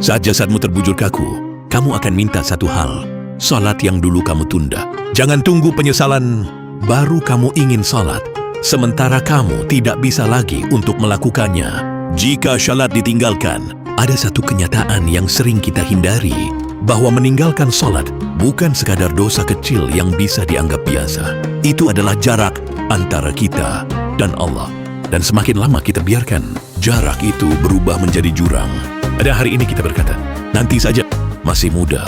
Saat jasadmu terbujur kaku, kamu akan minta satu hal, salat yang dulu kamu tunda. Jangan tunggu penyesalan, baru kamu ingin salat, sementara kamu tidak bisa lagi untuk melakukannya. Jika salat ditinggalkan, ada satu kenyataan yang sering kita hindari, bahwa meninggalkan salat bukan sekadar dosa kecil yang bisa dianggap biasa. Itu adalah jarak antara kita dan Allah. Dan semakin lama kita biarkan jarak itu berubah menjadi jurang. Pada hari ini kita berkata, nanti saja, masih muda,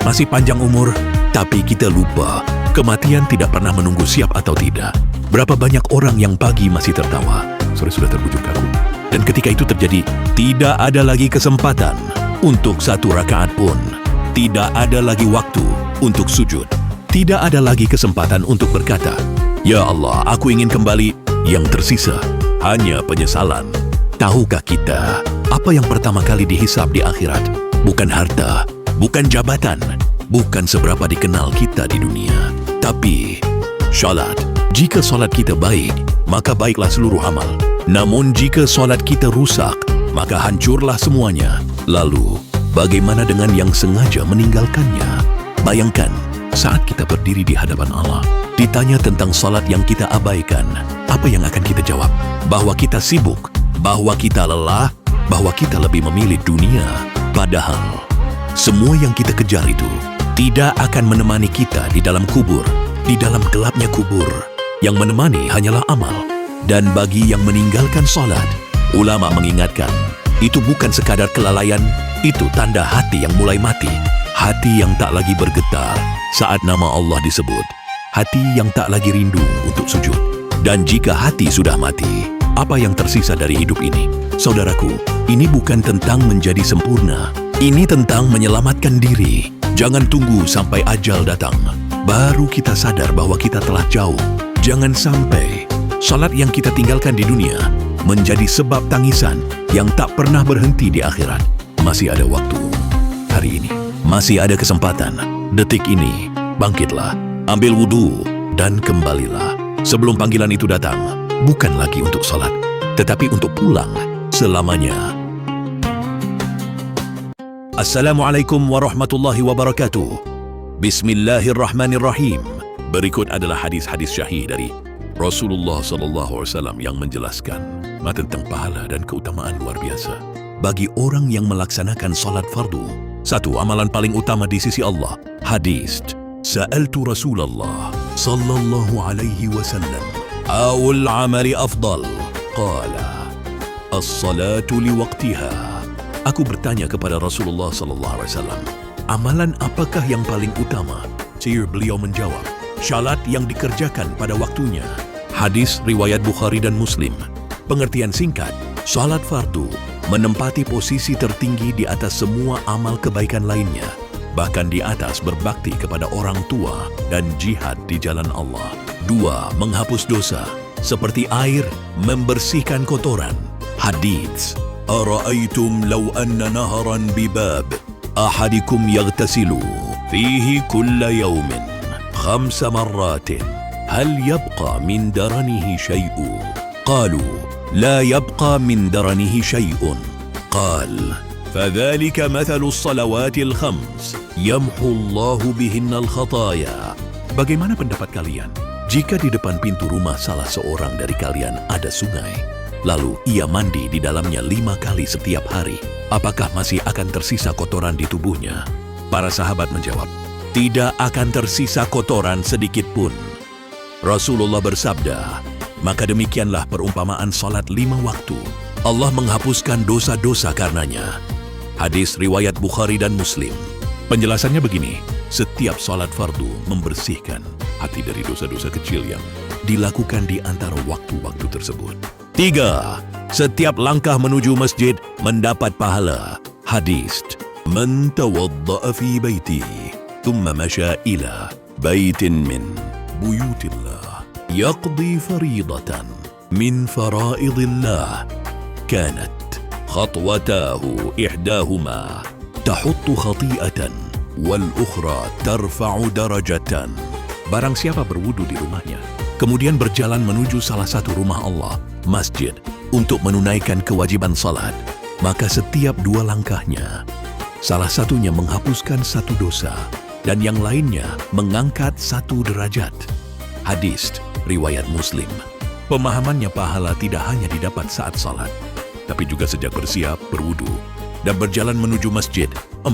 masih panjang umur, tapi kita lupa kematian tidak pernah menunggu siap atau tidak. Berapa banyak orang yang pagi masih tertawa, sore sudah terbujur kaku. Dan ketika itu terjadi, tidak ada lagi kesempatan untuk satu rakaat pun. Tidak ada lagi waktu untuk sujud. Tidak ada lagi kesempatan untuk berkata, "Ya Allah, aku ingin kembali." Yang tersisa hanya penyesalan. Tahukah kita apa yang pertama kali dihisab di akhirat? Bukan harta, bukan jabatan, bukan seberapa dikenal kita di dunia, tapi salat. Jika salat kita baik, maka baiklah seluruh amal. Namun jika salat kita rusak, maka hancurlah semuanya. Lalu, bagaimana dengan yang sengaja meninggalkannya? Bayangkan, saat kita berdiri di hadapan Allah, ditanya tentang salat yang kita abaikan, apa yang akan kita jawab? Bahwa kita sibuk, bahwa kita lelah, bahwa kita lebih memilih dunia. Padahal, semua yang kita kejar itu tidak akan menemani kita di dalam kubur, di dalam gelapnya kubur. Yang menemani hanyalah amal. Dan bagi yang meninggalkan salat, ulama mengingatkan, itu bukan sekadar kelalaian, itu tanda hati yang mulai mati. Hati yang tak lagi bergetar saat nama Allah disebut. Hati yang tak lagi rindu untuk sujud. Dan jika hati sudah mati, apa yang tersisa dari hidup ini? Saudaraku, ini bukan tentang menjadi sempurna. Ini tentang menyelamatkan diri. Jangan tunggu sampai ajal datang, baru kita sadar bahwa kita telah jauh. Jangan sampai salat yang kita tinggalkan di dunia menjadi sebab tangisan yang tak pernah berhenti di akhirat. Masih ada waktu. Hari ini, masih ada kesempatan. Detik ini, bangkitlah, ambil wudhu, dan kembalilah. Sebelum panggilan itu datang, bukan lagi untuk salat, tetapi untuk pulang selamanya. Assalamualaikum warahmatullahi wabarakatuh. Bismillahirrahmanirrahim. Berikut adalah hadis-hadis syahih dari Rasulullah SAW yang menjelaskan tentang pahala dan keutamaan luar biasa bagi orang yang melaksanakan salat fardu, satu amalan paling utama di sisi Allah. Hadis, Sa'altu Rasulullah sallallahu alaihi wasallam, awal amali afdal? Qala, as-salatu liwaqtiha. Aku bertanya kepada Rasulullah sallallahu alaihi wasallam, amalan apakah yang paling utama? Beliau menjawab, salat yang dikerjakan pada waktunya. Hadis riwayat Bukhari dan Muslim. Pengertian singkat, salat fardu menempati posisi tertinggi di atas semua amal kebaikan lainnya, bahkan di atas berbakti kepada orang tua dan jihad di jalan Allah. 2. Menghapus dosa, seperti air membersihkan kotoran. Hadits, ara'aytum law anna naharan bibab ahadikum yaghtasilu fihi kulla yawmin 5 marratin hal yabqa min daranihi syai'u? Qalu la yabqa min daranihi syai'un. Qal فذلك مثل الصلوات الخمس يمحو الله بهن الخطايا. Bagaimana pendapat kalian jika di depan pintu rumah salah seorang dari kalian ada sungai, lalu ia mandi di dalamnya 5 kali setiap hari? Apakah masih akan tersisa kotoran di tubuhnya? Para sahabat menjawab, tidak akan tersisa kotoran sedikit pun. Rasulullah bersabda, maka demikianlah perumpamaan salat 5 waktu. Allah menghapuskan dosa-dosa karenanya. Hadis riwayat Bukhari dan Muslim. Penjelasannya begini, setiap salat fardu membersihkan hati dari dosa-dosa kecil yang dilakukan di antara waktu-waktu tersebut. 3. Setiap langkah menuju masjid mendapat pahala. Hadis, man tawadda'a fi baiti thumma masya ila baitin min buyutillah yaqdi faridatan min faraidillah kanat khatwatahu ihdahuma tahuttu khati'atan wal ukhra tarfa'u darajatan. Barang siapa berwudu di rumahnya, kemudian berjalan menuju salah satu rumah Allah, masjid, untuk menunaikan kewajiban salat, maka setiap 2 langkahnya Salah satunya menghapuskan satu dosa, dan yang lainnya mengangkat satu derajat. Hadis riwayat Muslim. Pemahamannya pahala tidak hanya didapat saat salat, tapi juga sejak bersiap, berwudu, dan berjalan menuju masjid. 4.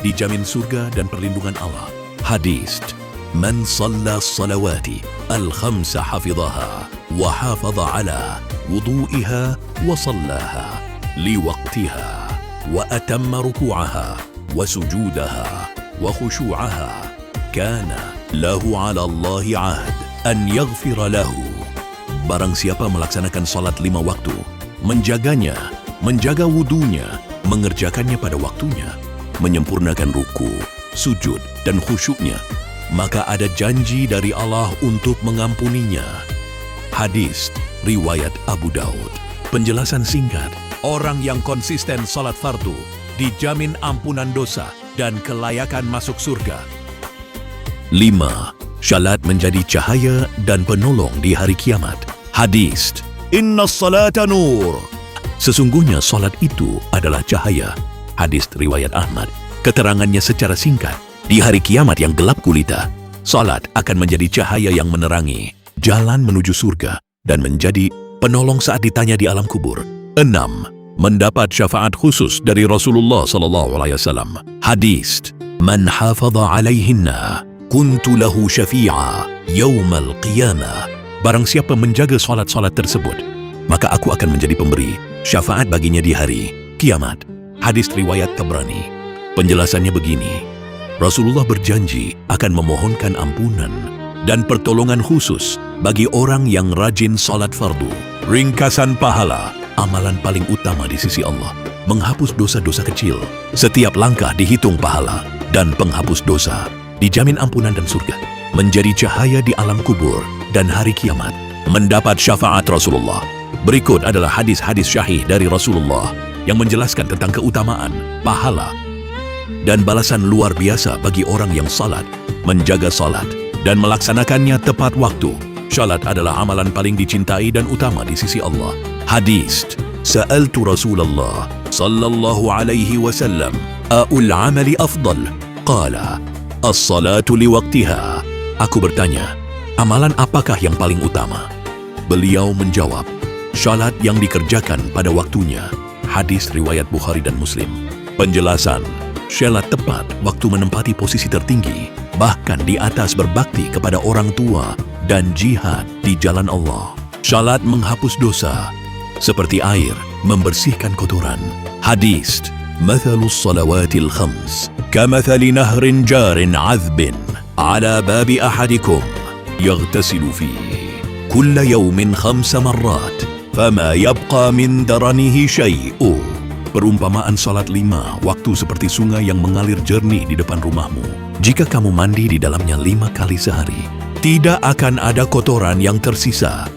Dijamin surga dan perlindungan Allah. Hadis Man shalla salawati al-khamsa hafidhaha wa hafadha ala wudu'iha wa sallaha liwaqtiha wa atamma ruku'aha wa sujudaha wa khushu'aha kana lahu 'ala Allahi 'ahd an yaghfira lahu. Barang siapa melaksanakan salat 5 waktu, menjaganya, menjaga wudunya, mengerjakannya pada waktunya, menyempurnakan ruku, sujud, dan khusyuknya, maka ada janji dari Allah untuk mengampuninya. Hadis riwayat Abu Daud. Penjelasan singkat, orang yang konsisten salat fardu dijamin ampunan dosa dan kelayakan masuk surga. 5. Salat menjadi cahaya dan penolong di hari kiamat. Hadis Inna salata nur. Sesungguhnya salat itu adalah cahaya. Hadis riwayat Ahmad. Keterangannya secara singkat, di hari kiamat yang gelap gulita, salat akan menjadi cahaya yang menerangi jalan menuju surga dan menjadi penolong saat ditanya di alam kubur. 6. Mendapat syafaat khusus dari Rasulullah SAW. Hadis Man hafadha alaihinna kuntu lahu syafi'a yawmal qiyamah. Barang siapa menjaga salat-salat tersebut, maka aku akan menjadi pemberi syafaat baginya di hari kiamat. Hadis riwayat Tabrani. Penjelasannya begini, Rasulullah berjanji akan memohonkan ampunan dan pertolongan khusus bagi orang yang rajin salat fardu. Ringkasan pahala, amalan paling utama di sisi Allah, menghapus dosa-dosa kecil. Setiap langkah dihitung pahala, dan penghapus dosa dijamin ampunan dan surga. Menjadi cahaya di alam kubur dan hari kiamat, mendapat syafaat Rasulullah. Berikut adalah hadis-hadis syahih dari Rasulullah yang menjelaskan tentang keutamaan, pahala, dan balasan luar biasa bagi orang yang salat, menjaga salat, dan melaksanakannya tepat waktu. Salat adalah amalan paling dicintai dan utama di sisi Allah. Hadis Sa'altu Rasulullah sallallahu alaihi wasallam a'ul amali afdal? Qala as-salatu liwaqtiha. Aku bertanya, amalan apakah yang paling utama? Beliau menjawab, salat yang dikerjakan pada waktunya. Hadis riwayat Bukhari dan Muslim. Penjelasan, salat tepat waktu menempati posisi tertinggi, bahkan di atas berbakti kepada orang tua dan jihad di jalan Allah. Salat menghapus dosa, seperti air membersihkan kotoran. Hadis Mathalus salawatil khams kamathali nahrin jarin azbin ala babi ahadikum yaghtasilu fihi kulla yawmin 5 marrat fama yabqa min daranihi syai'u. Perumpamaan salat 5 waktu seperti sungai yang mengalir jernih di depan rumahmu. Jika kamu mandi di dalamnya 5 kali sehari, tidak akan ada kotoran yang tersisa.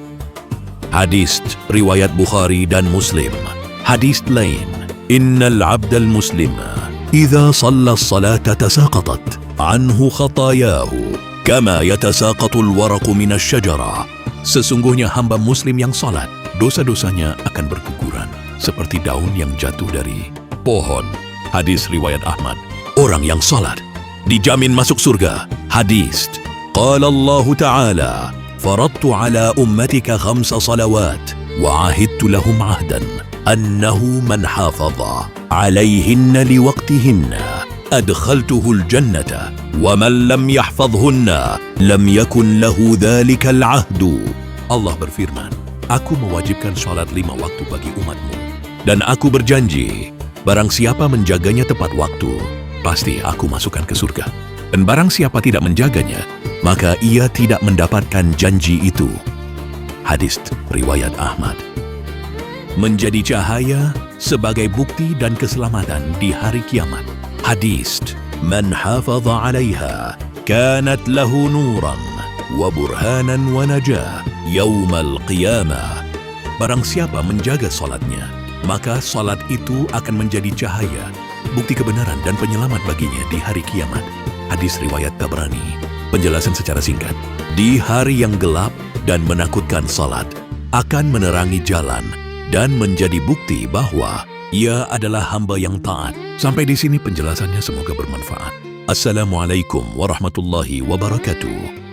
Hadis riwayat Bukhari dan Muslim. Hadis lain, Innal abdal muslima idza shalla as-salata tasaqatat anhu khatayahu kama yatasaqatul waraqu minasy syajara. Sesungguhnya hamba muslim yang salat, dosa-dosanya akan berguguran seperti daun yang jatuh dari pohon. Hadis riwayat Ahmad. Orang yang salat dijamin masuk surga. Hadis Qala Allah Ta'ala faradtu ala ummatika 5 salawat wa ahidtu lahum ahdan annahu man hafadha alayhinna liwaqtihinna adkhaltuhu al-jannata wa man lam yahfadhunna lam yakun lahu dhalika al-ahdu. Allah berfirman, aku mewajibkan salat 5 waktu bagi umatmu, dan aku berjanji, barang siapa menjaganya tepat waktu, pasti aku masukkan ke surga. Dan barang siapa tidak menjaganya, maka ia tidak mendapatkan janji itu. Hadis riwayat Ahmad. Menjadi cahaya sebagai bukti dan keselamatan di hari kiamat. Hadis Man hafadha 'alaiha kanat lahu nuran wa burhanan wa najah yaumal qiyamah. Barang siapa menjaga salatnya, maka salat itu akan menjadi cahaya, bukti kebenaran dan penyelamat baginya di hari kiamat. Hadis riwayat Tabrani. Penjelasan secara singkat, di hari yang gelap dan menakutkan salat akan menerangi jalan dan menjadi bukti bahwa Ia adalah hamba yang taat. Sampai di sini penjelasannya, semoga bermanfaat. Assalamualaikum warahmatullahi wabarakatuh.